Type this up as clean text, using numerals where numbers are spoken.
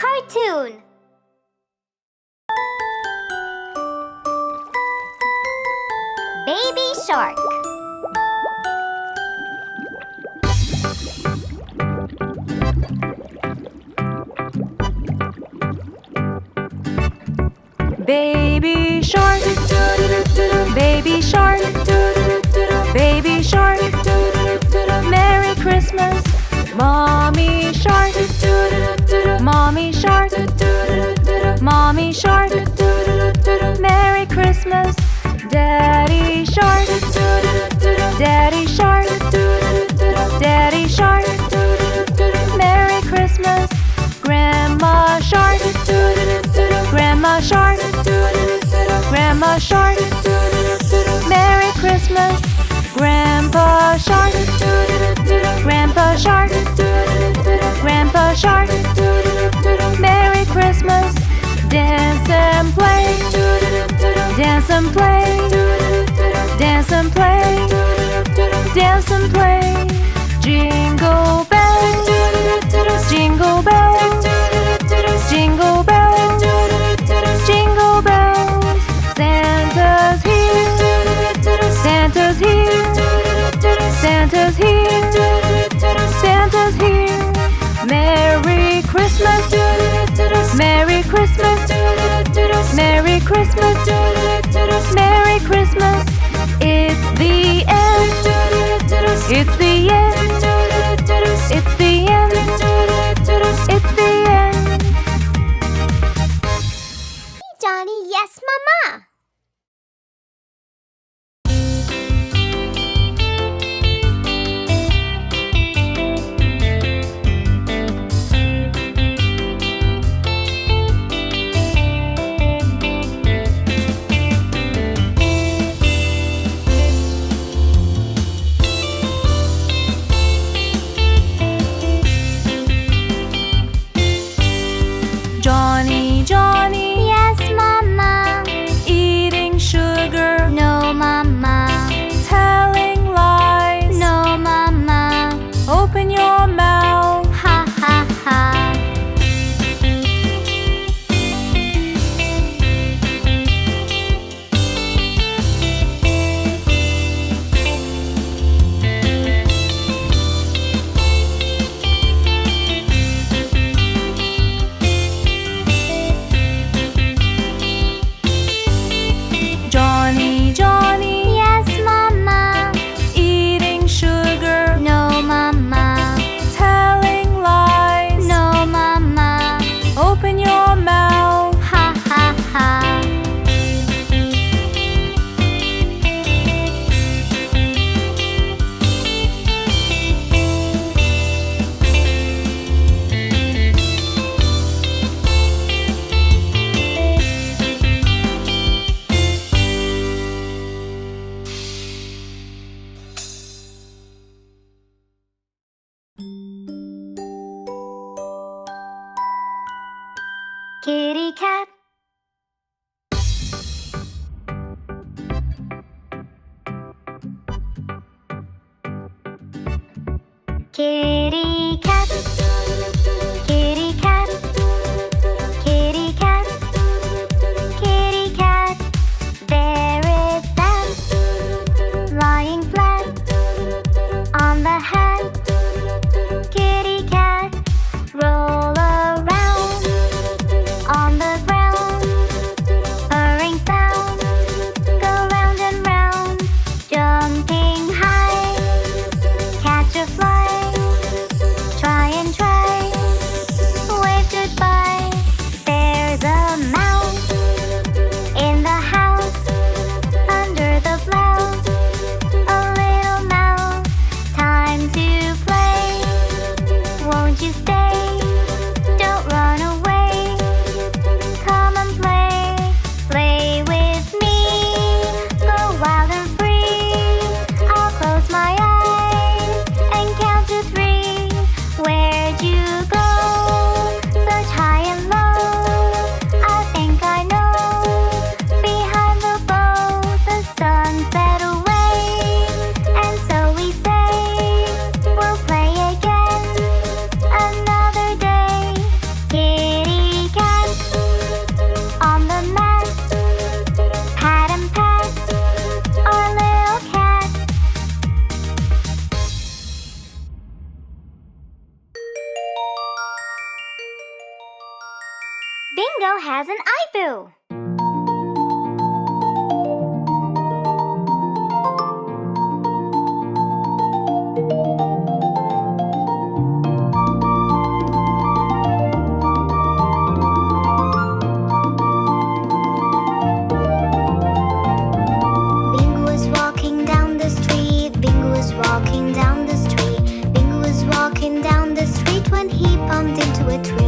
cartoon. Baby shark. Baby shark, baby shark, baby shark, Merry Christmas, Mommy shark, Mommy shark, Mommy shark, Merry Christmas, Daddy shark, Daddy shark, Daddy shark, Merry Christmas, Grandma shark, Grandma shark, Grandma shark, Merry Christmas, Grandpa shark, Grandpa shark, Grandpa shark, Merry Christmas, dance and play, dance and play, dance and play, dance and play, jingle bells, jingle bells, jingle bells, jingle bells, Santa's here, Santa's here, Santa's here, Santa's here, Merry Christmas, Merry Christmas, Merry Christmas, Merry Christmas, it's the end, it's the end, it's the end, it's the end. Johnny, yes, Mama. Johnny, Johnny, Yes, Mama. eating sugar, No, Mama. telling lies. No, Mama. Open your mouth. Ha ha ha. Johnny, Johnny, Yes, Mama. eating sugar, No, Mama. telling lies. No, Mama. Open your mouth. Ha ha ha. Kitty cat. Kitty cat. Kitty cat. Kitty cat. Kitty cat. There it sat, lying flat on the hat. Kitty cat. Roll around on the ground, purring sound, go round and round, jumping high, catch a fly, try and try, wave goodbye. There's a mouse in the house, under the blouse, a little mouse, time to play. Won't you stay? Don't run away. Come and play, play with me. Go wild and free. I'll close my eyes and count to 3. Where'd you go? Such high and low. I think I know. Behind the bow, the sun set away. And so we say, we'll play again another Bingo has an eyeboo. Bingo was walking down the street. Bingo was walking down the street. Bingo was walking down the street when he bumped into a tree.